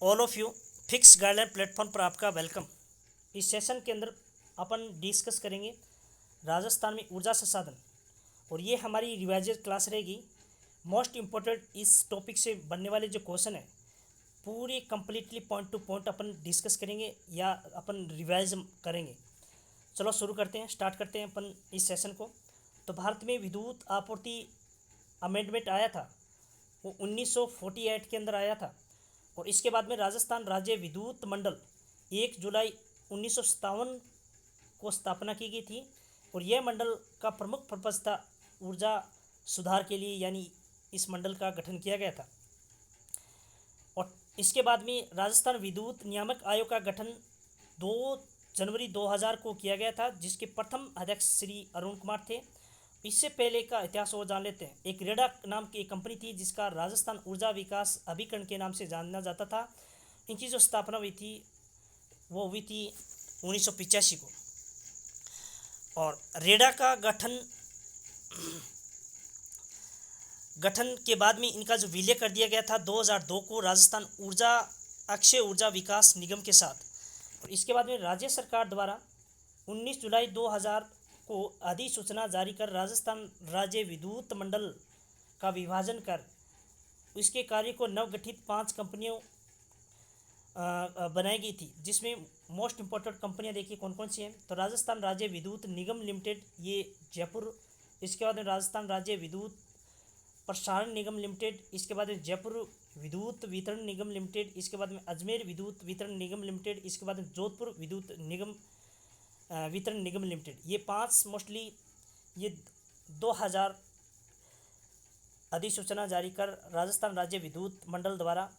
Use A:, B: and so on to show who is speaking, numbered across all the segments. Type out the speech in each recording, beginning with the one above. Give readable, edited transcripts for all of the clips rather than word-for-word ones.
A: All of you. Fix guideline platform पर आपका welcome. इस सेशन के अंदर अपन डिस्कस करेंगे राजस्थान में ऊर्जा संसाधन, और ये हमारी रिवाइज क्लास रहेगी। मोस्ट इम्पोर्टेंट इस टॉपिक से बनने वाले जो क्वेश्चन है पूरी कंप्लीटली पॉइंट टू पॉइंट अपन डिस्कस करेंगे या अपन रिवाइज करेंगे। चलो शुरू करते हैं, स्टार्ट करते हैं अपन इस सेशन को। तो भारत में विद्युत आपूर्ति अमेंडमेंट आया था, वो 1948 के अंदर आया था। और इसके बाद में राजस्थान राज्य विद्युत मंडल 1 जुलाई 1957 को स्थापना की गई थी। और यह मंडल का प्रमुख पर्पज था ऊर्जा सुधार के लिए, यानी इस मंडल का गठन किया गया था। और इसके बाद में राजस्थान विद्युत नियामक आयोग का गठन 2 जनवरी 2000 को किया गया था, जिसके प्रथम अध्यक्ष श्री अरुण कुमार थे। इससे पहले का इतिहास और जान लेते हैं। एक रेडा नाम की एक कंपनी थी जिसका राजस्थान ऊर्जा विकास अभिकरण के नाम से जाना जाता था। इनकी जो स्थापना हुई थी वो हुई थी 1985 को। और रेडा का गठन के बाद में इनका जो विलय कर दिया गया था 2002 को राजस्थान ऊर्जा अक्षय ऊर्जा विकास निगम के साथ। और इसके बाद में राज्य सरकार द्वारा 19 जुलाई 2000 को अधिसूचना जारी कर राजस्थान राज्य विद्युत मंडल का विभाजन कर इसके कार्य को नवगठित 5 कंपनियों बनाई गई थी, जिसमें मोस्ट इम्पोर्टेंट कंपनियां देखिए कौन कौन सी हैं। तो राजस्थान राज्य विद्युत निगम लिमिटेड, ये जयपुर। इसके बाद में राजस्थान राज्य विद्युत प्रसारण निगम लिमिटेड। इसके बाद में जयपुर विद्युत वितरण निगम लिमिटेड। इसके बाद में अजमेर विद्युत वितरण निगम लिमिटेड। इसके बाद में जोधपुर विद्युत निगम वितरण निगम लिमिटेड। ये 5 मोस्टली ये 2000 अधिसूचना जारी कर राजस्थान राज्य विद्युत मंडल द्वारा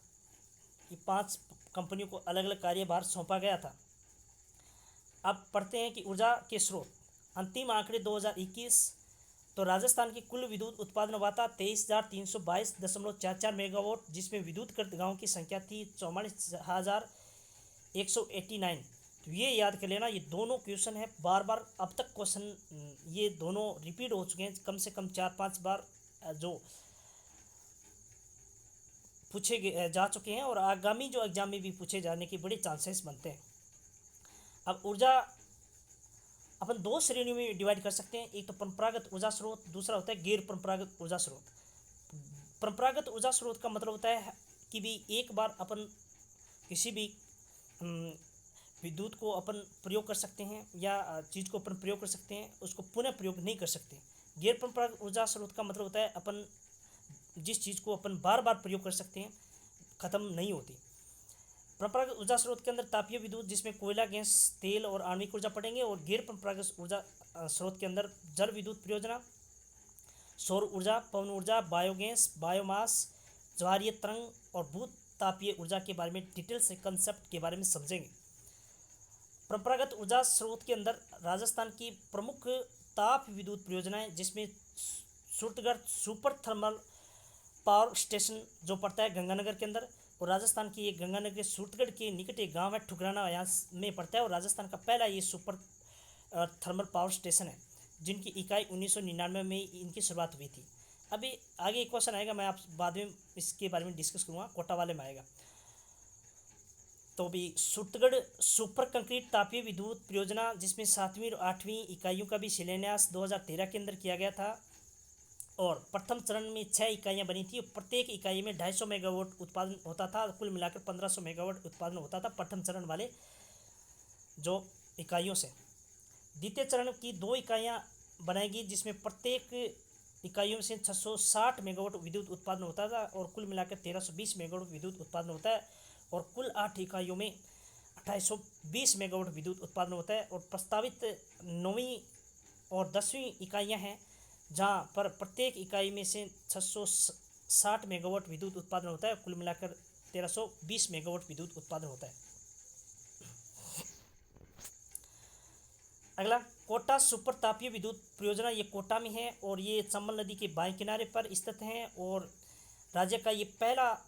A: ये 5 कंपनियों को अलग अलग कार्यभार सौंपा गया था। अब पढ़ते हैं कि ऊर्जा के स्रोत। अंतिम आंकड़े 2021। तो राजस्थान की कुल विद्युत उत्पादन हुआ था 23,322.44 मेगावाट, जिसमें विद्युत कृत गाँव की संख्या थी 44,189। तो ये याद कर लेना, ये दोनों क्वेश्चन है बार बार अब तक क्वेश्चन ये दोनों रिपीट हो चुके हैं, कम से कम 4-5 बार जो पूछे जा चुके हैं, और आगामी जो एग्जाम में भी पूछे जाने के बड़े चांसेस बनते हैं। अब ऊर्जा अपन 2 श्रेणियों में डिवाइड कर सकते हैं। एक तो परंपरागत ऊर्जा स्रोत, दूसरा होता है गैर परंपरागत ऊर्जा स्रोत। परंपरागत ऊर्जा स्रोत का मतलब होता है कि भी एक बार अपन किसी भी विद्युत को अपन प्रयोग कर सकते हैं या चीज़ को अपन प्रयोग कर सकते हैं, उसको पुनः प्रयोग नहीं कर सकते। गैर परंपरागत ऊर्जा स्रोत का मतलब होता है अपन जिस चीज़ को अपन बार बार प्रयोग कर सकते हैं, ख़त्म नहीं होती। परंपरागत ऊर्जा स्रोत के अंदर तापीय विद्युत, जिसमें कोयला, गैस, तेल और आणविक ऊर्जा पड़ेंगे। और गैर परंपरागत ऊर्जा स्रोत के अंदर जल विद्युत परियोजना, सौर ऊर्जा, पवन ऊर्जा, बायोगैस, बायोमास, ज्वारीय तरंग और भूत तापीय ऊर्जा के बारे में डिटेल से कंसेप्ट के बारे में समझेंगे। परंपरागत ऊर्जा स्रोत के अंदर राजस्थान की प्रमुख ताप विद्युत परियोजनाएं, जिसमें Suratgarh super thermal power station जो पड़ता है गंगानगर के अंदर। और राजस्थान की ये गंगानगर के सूरतगढ़ के निकट एक गाँव है ठुकराना, यहाँ में पड़ता है। और राजस्थान का पहला ये सुपर थर्मल पावर स्टेशन है, जिनकी इकाई 1999 में इनकी शुरुआत हुई थी। अभी आगे एक क्वेश्चन आएगा, मैं आप बाद में इसके बारे में डिस्कस करूँगा, कोटा वाले में आएगा। तो भी सूरतगढ़ सुपर कंक्रीट तापीय विद्युत परियोजना, जिसमें 7वीं और 8वीं इकाइयों का भी शिलान्यास 2013 के अंदर किया गया था। और प्रथम चरण में 6 इकाइयाँ बनी थी। प्रत्येक इकाई में 250 मेगावाट उत्पादन होता था। कुल मिलाकर 1500 मेगावाट उत्पादन होता था प्रथम चरण वाले जो इकाइयों से। द्वितीय चरण की 2 इकाइयाँ बनाएगी, जिसमें प्रत्येक इकाइयों से 660 मेगावाट विद्युत उत्पादन होता था। और कुल मिलाकर 1320 मेगावाट विद्युत उत्पादन होता है। और कुल 8 इकाइयों में 2820 मेगावाट विद्युत उत्पादन होता है। और प्रस्तावित 9वीं और 10वीं इकाइयाँ हैं, जहाँ पर प्रत्येक इकाई में से 660 मेगावाट विद्युत उत्पादन होता है। कुल मिलाकर 1320 मेगावाट विद्युत उत्पादन होता है। अगला कोटा सुपर तापीय विद्युत परियोजना, ये कोटा में है और ये चंबल नदी के बाएं किनारे पर स्थित है। और राज्य का ये पहला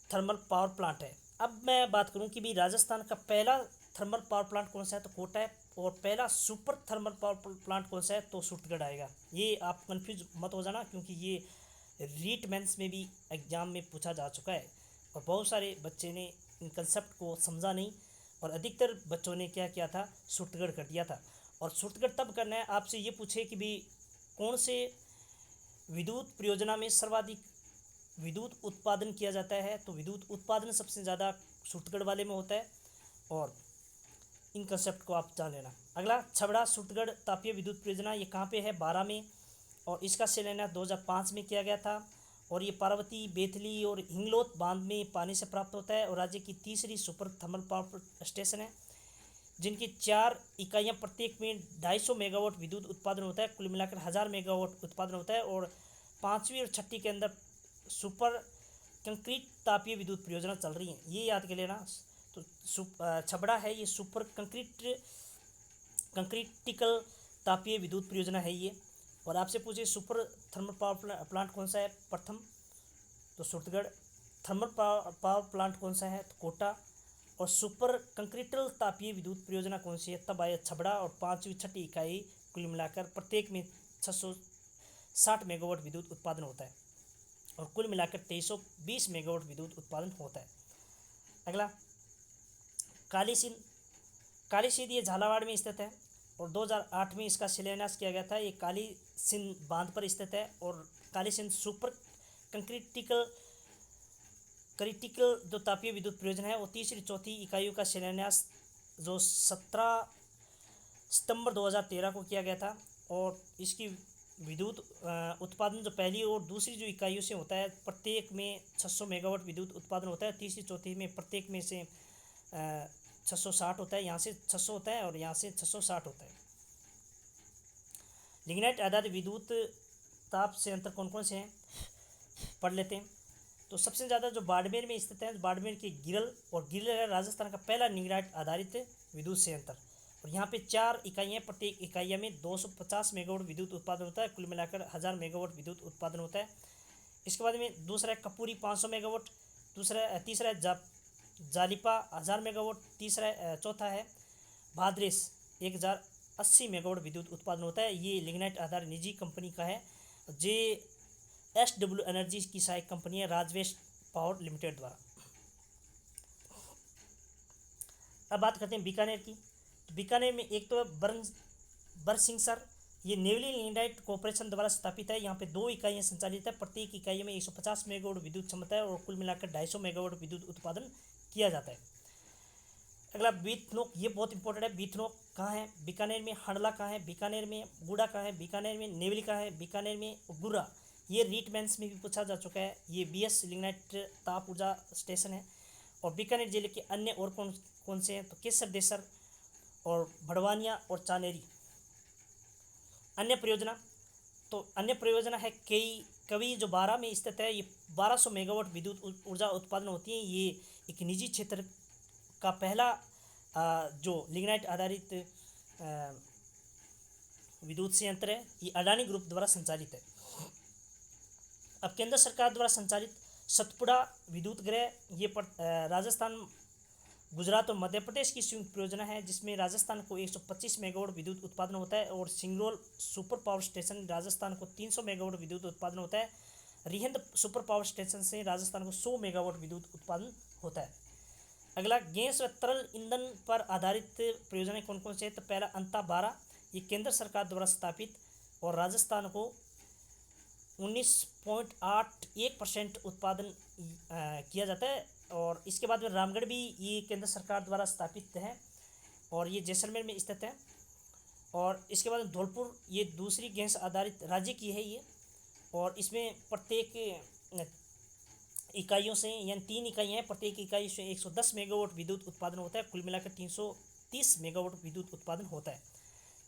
A: थर्मल पावर प्लांट है। अब मैं बात करूं कि भी राजस्थान का पहला थर्मल पावर प्लांट कौन सा है, तो कोटा है। और पहला सुपर थर्मल पावर प्लांट कौन सा है, तो सूरतगढ़ आएगा। ये आप कंफ्यूज मत हो जाना, क्योंकि ये रीट मेंस में भी एग्जाम में पूछा जा चुका है। और बहुत सारे बच्चे ने इन कंसेप्ट को समझा नहीं और अधिकतर बच्चों ने क्या किया था, सुर्तगढ़ कर दिया था। और सुर्तगढ़ तब करना है, आपसे ये पूछे कि भी कौन से विद्युत परियोजना में सर्वाधिक विद्युत उत्पादन किया जाता है, तो विद्युत उत्पादन सबसे ज़्यादा सुर्तगढ़ वाले में होता है। और इन कंसेप्ट को आप जान लेना। अगला, छबड़ा सुर्तगढ़ तापीय विद्युत परियोजना, ये कहाँ पे है, 12 में, और इसका शिलान्यास 2005 में किया गया था। और ये पार्वती, बेतली और हिंगलोत बांध में पानी से प्राप्त होता है और राज्य की तीसरी सुपर थर्मल पावर स्टेशन है, जिनकी 4 इकाइयाँ, प्रत्येक में 250 मेगावाट विद्युत उत्पादन होता है। कुल मिलाकर 1000 मेगावाट उत्पादन होता है। और 5वीं और 6ठी के अंदर सुपर कंक्रीट तापीय विद्युत परियोजना चल रही है, ये याद कर लेना। तो छबड़ा है ये सुपर कंक्रीटिकल तापीय विद्युत परियोजना है ये। और आपसे पूछे सुपर थर्मल पावर प्लांट कौन सा है, प्रथम तो सुर्तगढ़, थर्मल पावर प्लांट कौन सा है, तो कोटा, और सुपर कंक्रीटल तापीय विद्युत परियोजना कौन सी है, तब आया छबड़ा। और 5वीं 6ठी इकाई कुल मिलाकर प्रत्येक में 660 मेगावाट विद्युत उत्पादन होता है और कुल मिलाकर 2320 मेगावाट विद्युत उत्पादन होता है। अगला, काली सिंध ये झालावाड़ में स्थित है और 2008 में इसका शिलान्यास किया गया था। ये काली सिंध बांध पर स्थित है और काली सिंध सुपर क्रिटिकल जो तापीय विद्युत परियोजना है वो तीसरी चौथी इकाइयों का शिलान्यास जो 17 सितंबर 2013 को किया गया था। और इसकी विद्युत उत्पादन जो पहली और दूसरी जो इकाइयों से होता है, प्रत्येक में 600 मेगावाट विद्युत उत्पादन होता है। तीसरी चौथी में प्रत्येक में से 660 होता है, यहाँ से 600 होता है और यहाँ से 660 होता है। लिग्नाइट आधारित विद्युत ताप संयंत्र कौन कौन से हैं, पढ़ लेते हैं। तो सबसे ज़्यादा जो बाड़मेर में स्थित है, बाड़मेर के गिरल, और गिरल है राजस्थान का पहला लिग्नाइट आधारित विद्युत संयंत्र। और यहाँ पे 4 इकाइयाँ, प्रत्येक इकाइया में 250 मेगावाट विद्युत उत्पादन होता है। कुल मिलाकर 1000 मेगावाट विद्युत उत्पादन होता है। इसके बाद में दूसरा है कपूरी 500 मेगावाट, तीसरा है जालिपा 1000 मेगावाट, चौथा है भाद्रेस 1080 मेगावाट विद्युत उत्पादन होता है। ये लिग्नाइट आधारित निजी कंपनी का है, JSW एनर्जी की सहायक कंपनी है, राजवेश पावर लिमिटेड द्वारा। अब बात करते हैं बीकानेर की। तो बीकानेर में एक तो बरसिंगसर, ये नेवली लिग्नाइट कॉर्पोरेशन द्वारा स्थापित है। यहाँ पे 2 इकाइयाँ संचालित है, प्रत्येक इकाई में 150 मेगावाट विद्युत क्षमता है और कुल मिलाकर 250 मेगावाट विद्युत उत्पादन किया जाता है। अगला बीथनोक, ये बहुत इंपॉर्टेंट है। बीथनोक कहाँ है, बीकानेर में। हंडला कहाँ है, बीकानेर में। गुड़ा कहाँ है, बीकानेर में। नेवली कहाँ है, बीकानेर में। गुर्रा, ये रीट मेंस में भी पूछा जा चुका है। ये BS लिग्नाइट ताप ऊर्जा स्टेशन है। और बीकानेर जिले के अन्य और कौन से हैं, तो केसर देसर और भड़वानिया और चानेरी। अन्य परियोजना, तो अन्य परियोजना है कवि जो 12 में स्थित है। ये 1200 मेगावाट विद्युत ऊर्जा उत्पादन होती है। ये एक निजी क्षेत्र का पहला जो लिग्नाइट आधारित विद्युत संयंत्र है। ये अडानी ग्रुप द्वारा संचालित है। अब केंद्र सरकार द्वारा संचालित सतपुड़ा विद्युत गृह, ये राजस्थान, गुजरात और मध्य प्रदेश की संयुक्त परियोजना है, जिसमें राजस्थान को 125 मेगावाट विद्युत उत्पादन होता है। और Singrauli super power station Rajasthan को 300 मेगावाट विद्युत उत्पादन होता है। रिहंद सुपर पावर स्टेशन से राजस्थान को 100 मेगावाट विद्युत उत्पादन होता है। अगला, गैस व तरल ईंधन पर आधारित परियोजनाएं कौन कौन से है, तो पहला अंता 12, ये केंद्र सरकार द्वारा स्थापित और राजस्थान को 19.81% उत्पादन किया जाता है। और इसके बाद में रामगढ़ भी ये केंद्र सरकार द्वारा स्थापित है और ये जैसलमेर में स्थित है। और इसके बाद में धौलपुर, ये दूसरी गैस आधारित राज्य की है ये, और इसमें प्रत्येक इकाइयों से, यानी 3 इकाइयाँ हैं, प्रत्येक इकाई से 110 मेगावाट विद्युत उत्पादन होता है। कुल मिलाकर 330 मेगावाट विद्युत उत्पादन होता है।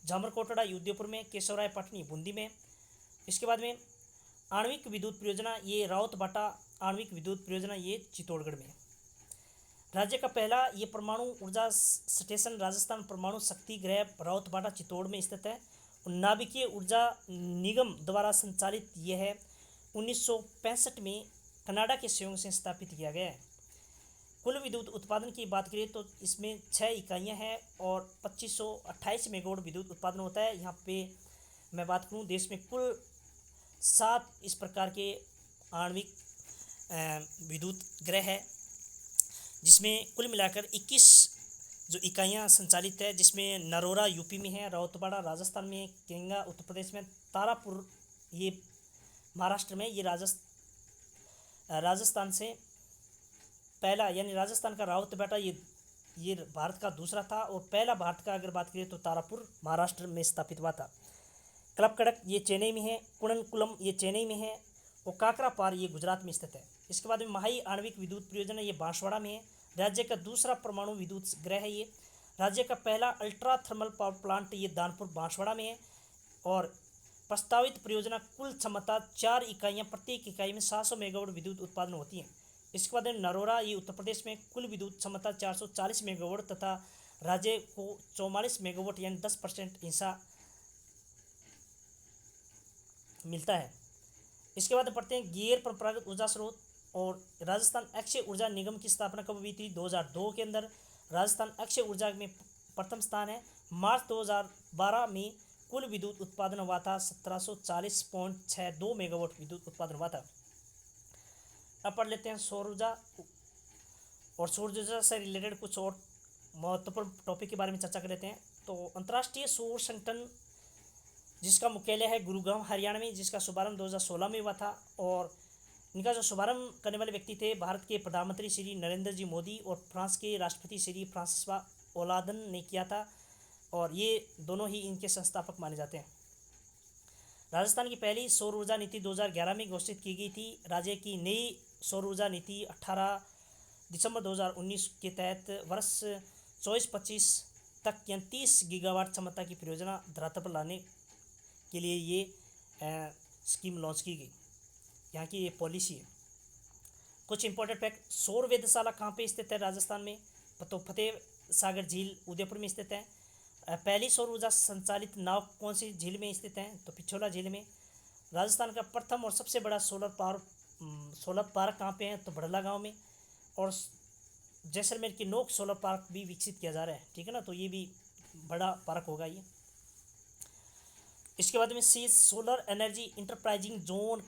A: जामरकोटड़ा उदयपुर में, केशवराय पटनी बूंदी में। इसके बाद में आणविक विद्युत परियोजना, ये रावतबाटा आणविक विद्युत परियोजना, ये चित्तौड़गढ़ में। राज्य का पहला ये परमाणु ऊर्जा स्टेशन राजस्थान परमाणु शक्ति गृह रावतबाटा चित्तौड़ में स्थित है। और नाभिकीय ऊर्जा निगम द्वारा संचालित यह है। 1965 में कनाडा के सहयोग से स्थापित किया गया है। कुल विद्युत उत्पादन की बात करें तो इसमें 6 इकाइयाँ हैं और 2528 मेगावाट विद्युत उत्पादन होता है। यहाँ पे मैं बात करूँ, देश में कुल 7 इस प्रकार के आणविक विद्युत गृह है जिसमें कुल मिलाकर 21 जो इकाइयाँ संचालित है, जिसमें नरोरा यूपी में है, राउतवाड़ा राजस्थान में है, केंगा उत्तर प्रदेश में, तारापुर ये महाराष्ट्र में। ये राजस्थान से पहला, यानी राजस्थान का राउतवाड़ा ये भारत का दूसरा था, और पहला भारत का अगर बात करें तो तारापुर महाराष्ट्र में स्थापित हुआ था। कलपकड़क ये चेन्नई में है, कुणनकुलम ये चेन्नई में है, और काकरापार ये गुजरात में स्थित है। इसके बाद में माही आणविक विद्युत परियोजना ये बांसवाड़ा में है। राज्य का दूसरा परमाणु विद्युत गृह है ये। राज्य का पहला अल्ट्रा थर्मल पावर प्लांट ये दानपुर बांसवाड़ा में है, और प्रस्तावित परियोजना कुल क्षमता 4 इकाइयाँ, प्रत्येक इकाई में 700 मेगावाट विद्युत उत्पादन होती है। इसके बाद में नरोरा ये उत्तर प्रदेश में, कुल विद्युत क्षमता 440 मेगावाट तथा राज्य को 44 मेगावाट यानी 10% हिस्सा मिलता है। इसके बाद पढ़ते हैं गैर परंपरागत ऊर्जा स्रोत। और राजस्थान अक्षय ऊर्जा निगम की स्थापना कब हुई थी? 2002 के अंदर राजस्थान अक्षय ऊर्जा में प्रथम स्थान है। मार्च 2012 में कुल विद्युत उत्पादन हुआ था 1740.62 मेगावाट विद्युत उत्पादन हुआ था। अब पढ़ लेते हैं सौर ऊर्जा, और सौर ऊर्जा से रिलेटेड कुछ और महत्वपूर्ण टॉपिक के बारे में चर्चा कर लेते हैं। तो अंतर्राष्ट्रीय सौर संगठन जिसका मुख्यालय है गुरुग्राम हरियाणा में, जिसका शुभारंभ 2016 में हुआ था, और इनका जो शुभारंभ करने वाले व्यक्ति थे भारत के प्रधानमंत्री श्री नरेंद्र जी मोदी और फ्रांस के राष्ट्रपति श्री फ्रांसवा ओलादन ने किया था, और ये दोनों ही इनके संस्थापक माने जाते हैं। राजस्थान की पहली सौर ऊर्जा नीति 2011 में घोषित की गई थी। राज्य की नई सौर ऊर्जा नीति 18 दिसंबर 2019 के तहत वर्ष 24-25 तक 30 गीगावाट क्षमता की परियोजना धरातल पर लाने के लिए ये स्कीम लॉन्च की गई। यहाँ की ये पॉलिसी है। कुछ इंपॉर्टेंट फैक्ट, सौर वेधशाला कहाँ पे स्थित है राजस्थान में? तो फतेह सागर झील उदयपुर में स्थित है। पहली सौर ऊर्जा संचालित नाव कौन सी झील में स्थित है? तो पिछोला झील में। राजस्थान का प्रथम और सबसे बड़ा सोलर पार्क कहाँ पे है? तो बड़ला गाँव में। और जैसलमेर की नोक सोलर पार्क भी विकसित किया जा रहा है, ठीक है ना, तो ये भी बड़ा पार्क होगा ये। इसके बाद में सी सोलर एनर्जी इंटरप्राइजिंग जोन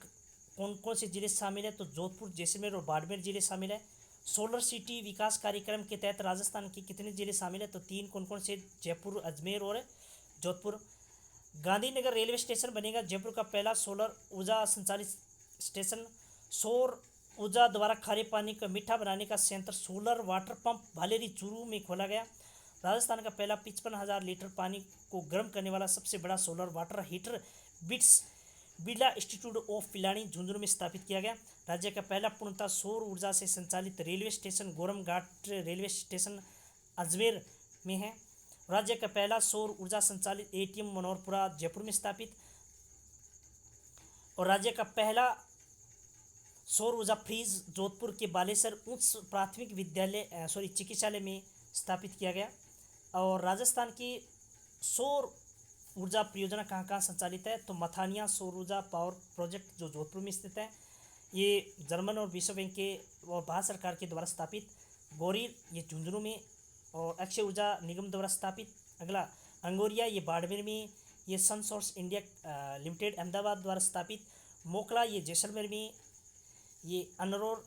A: कौन कौन से जिले शामिल है? तो जोधपुर, जैसलमेर और बाड़मेर जिले शामिल है। सोलर सिटी विकास कार्यक्रम के तहत राजस्थान के कितने जिले शामिल है? तो 3। कौन कौन से? जयपुर, अजमेर और जोधपुर। गांधीनगर रेलवे स्टेशन बनेगा जयपुर का पहला सोलर ऊर्जा संचालित स्टेशन। सौर ऊर्जा द्वारा खारे पानी को मीठा बनाने का संयंत्र solar water pump Bhaleri Churu में खोला गया। राजस्थान का पहला 55,000 लीटर पानी को गर्म करने वाला सबसे बड़ा solar water heater Birla institute of Pilani Jhunjhunu में स्थापित किया गया। राज्य का पहला पूर्णतः सौर ऊर्जा से संचालित रेलवे स्टेशन गोरम घाट रेलवे स्टेशन अजमेर में है। राज्य का पहला सौर ऊर्जा संचालित एटीएम मनोहरपुरा जयपुर में स्थापित। और राज्य का पहला सौर ऊर्जा फ्रीज जोधपुर के बालेसर उच्च प्राथमिक विद्यालय चिकित्सालय में स्थापित किया गया। और राजस्थान की सौर ऊर्जा परियोजना कहाँ कहाँ संचालित है? तो मथानिया सौर ऊर्जा पावर प्रोजेक्ट जो जोधपुर में स्थित है, ये जर्मन और विश्व बैंक के और भारत सरकार के द्वारा स्थापित। गोरीर ये झुंझुनू में और अक्षय ऊर्जा निगम द्वारा स्थापित। अगला अंगोरिया ये बाड़मेर में, ये सन सोर्स इंडिया लिमिटेड अहमदाबाद द्वारा स्थापित। मोकला ये जैसलमेर में, ये अनरोर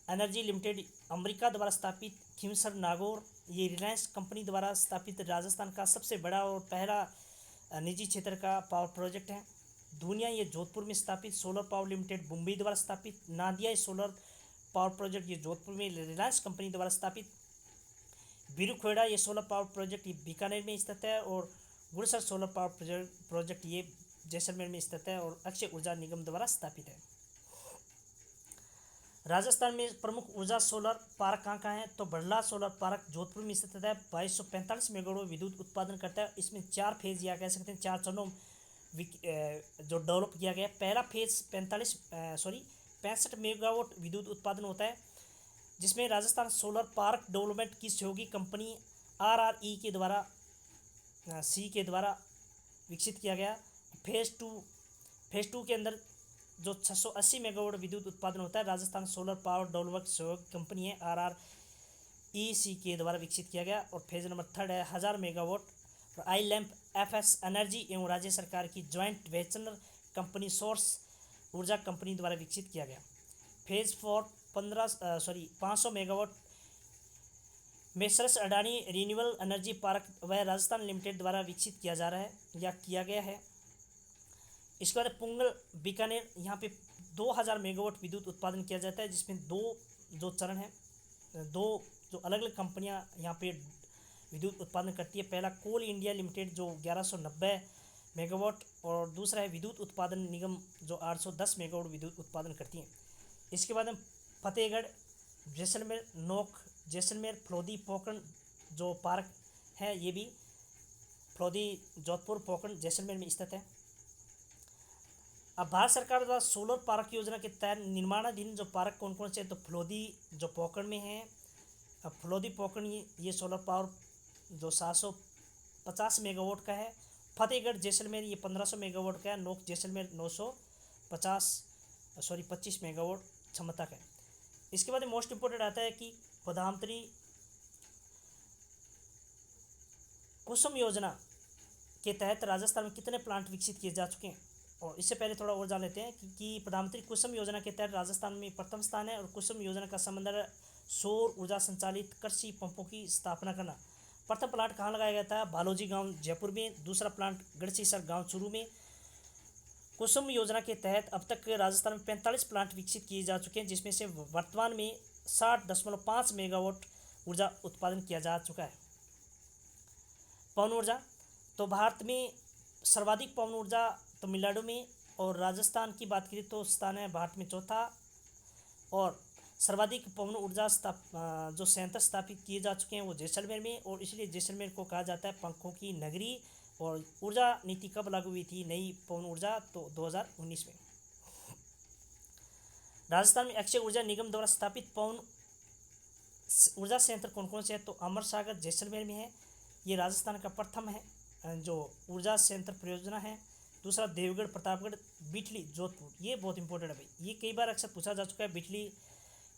A: एनर्जी लिमिटेड अमेरिका द्वारा स्थापित। खिमसर नागौर ये रिलायंस कंपनी द्वारा स्थापित राजस्थान का सबसे बड़ा और पहला निजी क्षेत्र का पावर प्रोजेक्ट है। दुनिया ये जोधपुर में स्थापित। सोलर पावर लिमिटेड मुंबई द्वारा स्थापित। नादिया सोलर पावर प्रोजेक्ट ये जोधपुर में रिलायंस कंपनी द्वारा स्थापित। बिरुखेड़ा ये सोलर पावर प्रोजेक्ट ये बीकानेर में स्थित है। और गुड़सर सोलर पावर प्रोजेक्ट ये जैसलमेर में स्थित है और अक्षय ऊर्जा निगम द्वारा स्थापित है। राजस्थान में प्रमुख ऊर्जा सोलर पार्क कहाँ कहाँ है? तो बड़ला सोलर पार्क जोधपुर में स्थित है। 2245 मेगावाट विद्युत उत्पादन करता है। इसमें 4 फेज या कह सकते हैं 4 चरणों जो डेवलप किया गया। पहला फेज 65 मेगावाट विद्युत उत्पादन होता है, जिसमें राजस्थान सोलर पार्क डेवलपमेंट की सहयोगी कंपनी RRE के द्वारा विकसित किया गया। फेज टू के अंदर जो 680 मेगावाट विद्युत उत्पादन होता है, राजस्थान सोलर पावर डेवलपमेंट सहयोग कंपनी है RREC के द्वारा विकसित किया गया। और फेज नंबर 3 है 1000 मेगावाट और आई लैम्प FS एनर्जी एवं राज्य सरकार की ज्वाइंट वेंचर कंपनी सोर्स ऊर्जा कंपनी द्वारा विकसित किया गया। Phase 4 500 megawatt messrs Adani renewable energy park वह राजस्थान लिमिटेड द्वारा विकसित किया जा रहा है या किया गया है। इसके बाद पुंगल बीकानेर, यहाँ पे 2000 मेगावाट विद्युत उत्पादन किया जाता है, जिसमें दो जो चरण है, दो जो अलग अलग कंपनियां यहाँ पे विद्युत उत्पादन करती है। पहला कोल इंडिया लिमिटेड जो 1190 मेगावाट और दूसरा है विद्युत उत्पादन निगम जो 810 मेगावाट विद्युत उत्पादन करती है। इसके बाद में फतेहगढ़, जैसलमेर, नोक, जैसलमेर, फलोदी, पोकरण जो पार्क है, ये भी फलोदी, जोधपुर, पोकरण, जैसलमेर में स्थित है। अब भारत सरकार द्वारा सोलर पार्क योजना के तहत निर्माणाधीन जो पार्क कौन कौन से, तो फलोदी जो पोकरण में है, अब फलोदी पोकरण ये सोलर पावर जो 750 मेगावाट का है। फतेहगढ़ जैसलमेर ये 1500 मेगावाट का है। नोक जैसलमेर 25 मेगावाट क्षमता का है। इसके बाद मोस्ट इम्पोर्टेंट आता है कि प्रधानमंत्री कुसुम योजना के तहत राजस्थान में कितने प्लांट विकसित किए जा चुके हैं। और इससे पहले थोड़ा और जान लेते हैं कि प्रधानमंत्री कुसुम योजना के तहत राजस्थान में प्रथम स्थान है। और कुसुम योजना का संबंध है सौर ऊर्जा संचालित कृषि पंपों की स्थापना करना। प्रथम प्लांट कहाँ लगाया गया था? बालोजी गांव जयपुर में। दूसरा प्लांट गढ़सीसर गांव चूरू में। कुसुम योजना के तहत अब तक राजस्थान में 45 प्लांट विकसित किए जा चुके हैं, जिसमें से वर्तमान में 60.5 मेगावाट ऊर्जा उत्पादन किया जा चुका है। पवन ऊर्जा, तो भारत में सर्वाधिक पवन ऊर्जा तमिलनाडु में, और राजस्थान की बात करें तो स्थान है भारत में चौथा। और सर्वाधिक पवन ऊर्जा जो संयंत्र स्थापित किए जा चुके हैं वो जैसलमेर में, और इसलिए जैसलमेर को कहा जाता है पंखों की नगरी। और ऊर्जा नीति कब लागू हुई थी नई पवन ऊर्जा? तो 2019 में। राजस्थान में अक्षय ऊर्जा निगम द्वारा स्थापित पवन ऊर्जा संयंत्र कौन कौन से हैं? तो अमर सागर जैसलमेर में है, ये राजस्थान का प्रथम है जो ऊर्जा संयंत्र परियोजना है। दूसरा देवगढ़, प्रतापगढ़, बिटली, जोधपुर, ये बहुत इंपॉर्टेंट है भाई, ये कई बार अक्सर पूछा जा चुका है। बिटली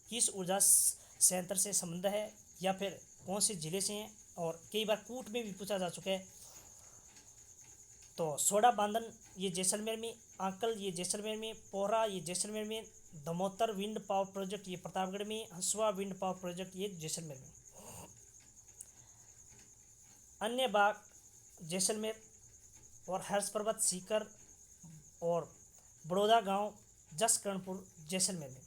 A: किस ऊर्जा संयंत्र से संबंध है या फिर कौन से जिले से हैं, और कई बार कूट में भी पूछा जा चुका है। तो सोडा बांधन ये जैसलमेर में, आंकल ये जैसलमेर में, पोहरा ये जैसलमेर में, दमोतर विंड पावर प्रोजेक्ट ये प्रतापगढ़ में, हंसुआ विंड पावर प्रोजेक्ट ये जैसलमेर में। अन्य बाग जैसलमेर और हर्ष पर्वत, सीकर और बड़ौदा गांव, जसकरणपुर जैसलमेर में।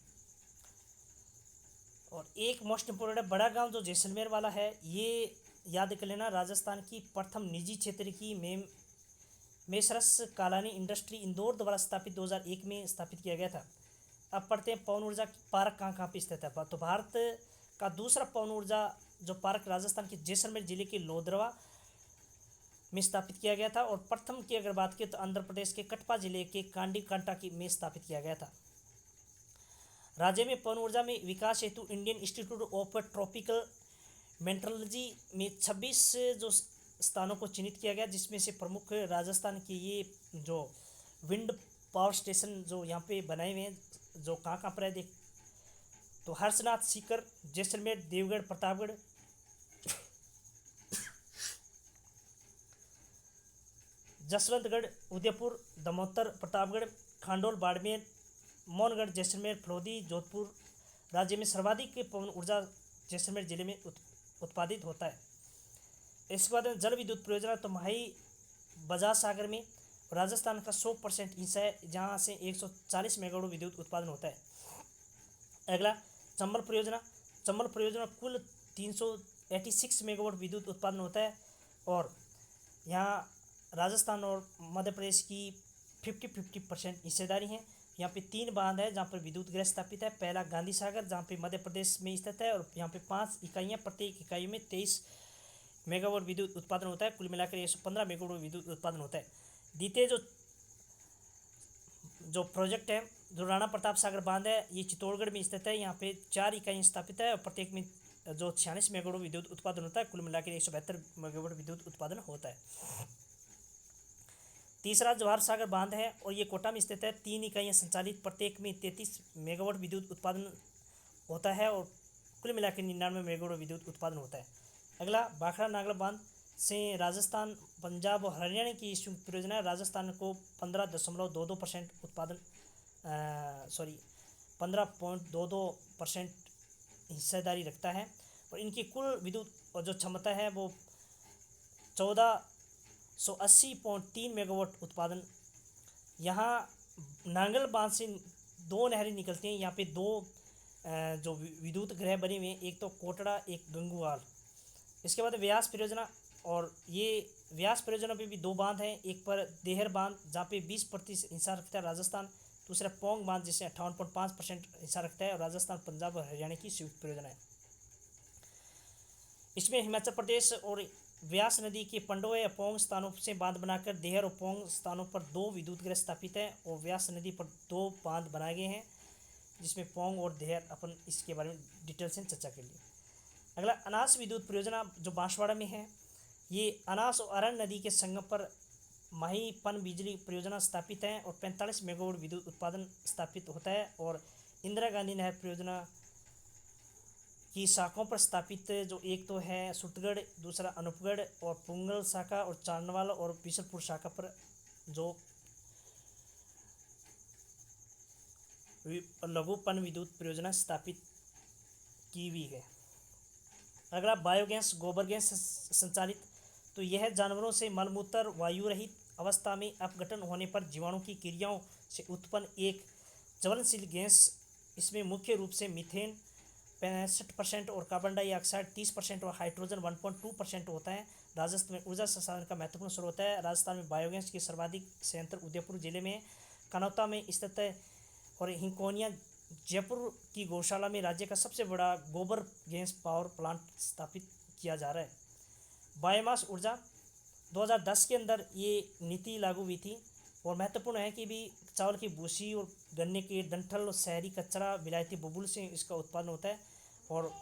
A: और एक मोस्ट इम्पोर्टेंट है बड़ा गांव जो जैसलमेर वाला है, ये याद कर लेना, राजस्थान की प्रथम निजी क्षेत्र की मेसर्स कालानी इंडस्ट्री इंदौर द्वारा स्थापित 2001 में स्थापित किया गया था। अब पढ़ते हैं पवन ऊर्जा पार्क कहाँ पे स्थित है। तो भारत का दूसरा पवन ऊर्जा जो पार्क राजस्थान के जैसलमेर जिले के लोधरवा में स्थापित किया गया था। और प्रथम की अगर बात करें तो आंध्र प्रदेश के कटपा जिले के कांडी कांटा की में स्थापित किया गया था। राज्य में पवन ऊर्जा में विकास हेतु Indian institute of tropical metrology में 26 जो स्थानों को चिन्हित किया गया, जिसमें से प्रमुख राजस्थान की ये जो विंड पावर स्टेशन जो यहाँ पे बनाए हुए हैं, जो कहाँ पर है देख, तो हर्षनाथ, सीकर, जैसलमेर, देवगढ़, प्रतापगढ़, जसवंतगढ़, उदयपुर, दमोतर, प्रतापगढ़, खांडोल, बाड़मेर, मोहनगढ़, जैसलमेर, फलोदी, जोधपुर। राज्य में सर्वाधिक पवन ऊर्जा जैसलमेर जिले में उत्पादित होता है। इसके बाद जल विद्युत परियोजना, तो माही बजाज सागर में राजस्थान का 100% हिस्सा है, जहाँ से 140 मेगावाट विद्युत उत्पादन होता है। अगला चंबल परियोजना, चंबल परियोजना कुल 386 मेगावाट विद्युत उत्पादन होता है। और यहाँ राजस्थान और मध्य प्रदेश की 50-50% हिस्सेदारी हैं। यहाँ पे 3 बांध है जहाँ पर विद्युत गृह स्थापित है। पहला गांधी सागर जहाँ पे मध्य प्रदेश में स्थित है, और यहाँ पे 5 इकाइयाँ, प्रत्येक इकाई में 23 मेगावाट विद्युत उत्पादन होता है। कुल मिलाकर 115 मेगावाट विद्युत उत्पादन होता है। द्वितीय जो प्रोजेक्ट है जो राणा प्रताप सागर बांध है, ये चित्तौड़गढ़ में स्थित है। यहाँ पे 4 इकाइयाँ स्थापित है और प्रत्येक में जो 46 मेगावाट विद्युत उत्पादन होता है। कुल मिलाकर 172 मेगावाट विद्युत उत्पादन होता है। तीसरा जवाहर सागर बांध है और ये कोटा में स्थित है। 3 इकाइयाँ संचालित, प्रत्येक में 33 मेगावाट विद्युत उत्पादन होता है और कुल मिलाकर 99 मेगावाट विद्युत उत्पादन होता है। अगला भाखड़ा नागला बांध से राजस्थान, पंजाब और हरियाणा की संयुक्त परियोजना है। राजस्थान को 15.22% उत्पादन 15.22% हिस्सेदारी रखता है। और इनकी कुल विद्युत और जो क्षमता है वो 1480.3 मेगावाट उत्पादन। यहाँ नांगल बांध से 2 नहरें निकलती हैं। यहाँ पे 2 जो विद्युत गृह बने हुए हैं, एक तो कोटड़ा, एक गंगुवाल। इसके बाद व्यास परियोजना, और ये व्यास परियोजना पे भी 2 बांध हैं। एक पर देहर बांध जहाँ पे 20% हिस्सा रखता है राजस्थान, दूसरा पोंग बांध जिससे 58.5% हिस्सा रखता है और राजस्थान, पंजाब और हरियाणा की संयुक्त परियोजना है। इसमें हिमाचल प्रदेश और व्यास नदी के पंडोह या पोंग स्थानों से बांध बनाकर देहर और पोंग स्थानों पर 2 विद्युत गृह स्थापित हैं और व्यास नदी पर 2 बांध बनाए गए हैं, जिसमें पोंग और देहर अपन इसके बारे में डिटेल से चर्चा कर ली। अगला अनास विद्युत परियोजना जो बांसवाड़ा में है, ये अनास और अरन नदी के संगम पर माही पन बिजली परियोजना स्थापित है और 45 मेगावाट विद्युत उत्पादन स्थापित होता है। और इंदिरा गांधी नहर परियोजना की शाखाओं पर स्थापित जो एक तो है सुतगढ़, दूसरा अनूपगढ़ और पुंगल शाखा और चांदवाल और बिशनपुर शाखा पर जो लघु पन विद्युत परियोजना स्थापित की हुई है। अगला बायोगैस गोबर गैस संचालित, तो यह जानवरों से मलमूत्र वायु रहित अवस्था में अपघटन होने पर जीवाणु की क्रियाओं से उत्पन्न एक ज्वलनशील गैस। इसमें मुख्य रूप से मीथेन 65% और कार्बन डाइऑक्साइड 30% और हाइड्रोजन 1.2% होता है। राजस्थान में ऊर्जा संसाधन का महत्वपूर्ण स्रोत है। राजस्थान में बायोगैस के सर्वाधिक संयंत्र उदयपुर जिले में कनौता में स्थित है और हिंकोनिया जयपुर की गौशाला में राज्य का सबसे बड़ा गोबर गैस पावर प्लांट स्थापित किया जा रहा है। बायोमास ऊर्जा 2010 के अंदर ये नीति लागू हुई थी और महत्वपूर्ण है कि भी चावल की भूसी और गन्ने के डंठल और शहरी कचरा विलायती बबूल से इसका उत्पादन होता है। और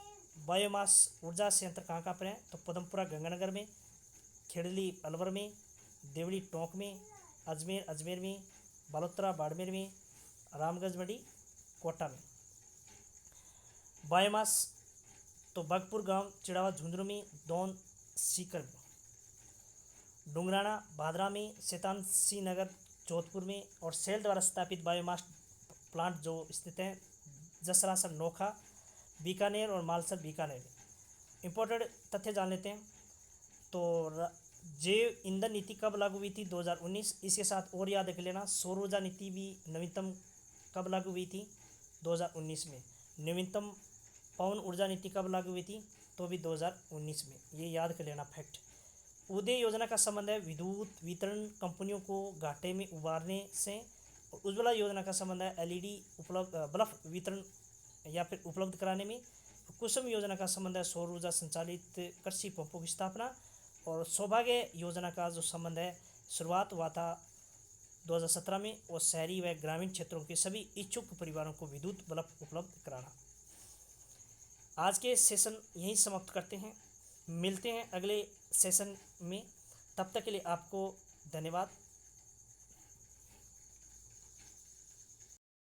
A: बायोमास ऊर्जा संयंत्र कहाँ कहाँ पर हैं, तो पदमपुरा गंगानगर में, खेड़ली अलवर में, देवड़ी टोंक में, अजमेर में, बालोतरा बाड़मेर में, रामगंज मंडी कोटा में। बायोमास तो बागपुर गांव चिड़ावा झुंझुनू में, दोन सीकर में, डुंगराना भादरा में, शैतानसी नगर जोधपुर में। और सेल द्वारा स्थापित बायोमास प्लांट जो स्थित हैं जसरासर नोखा बीकानेर और मालसर बीकानेर में। इम्पोर्टेंट तथ्य जान लेते हैं, तो जैव ईंधन नीति कब लागू हुई थी, 2019। इसके साथ और याद रख लेना, सौर ऊर्जा नीति भी नवीनतम कब लागू हुई थी, 2019 में। नवीनतम पवन ऊर्जा नीति कब लागू हुई थी, तो भी 2019 में। ये याद कर लेना फैक्ट। उदय योजना का संबंध है विद्युत वितरण कंपनियों को घाटे में उबारने से। और उज्ज्वला योजना का संबंध है एलईडी बल्ब वितरण या फिर उपलब्ध कराने में। कुसुम योजना का संबंध है सौर ऊर्जा संचालित कृषि पंपों की स्थापना। और सौभाग्य योजना का जो संबंध है शुरुआत हुआ था 2017 में और शहरी व ग्रामीण क्षेत्रों के सभी इच्छुक परिवारों को विद्युत बल्ब उपलब्ध कराना। आज के सेशन यहीं समाप्त करते हैं, मिलते हैं अगले सेशन में। तब तक के लिए आपको धन्यवाद।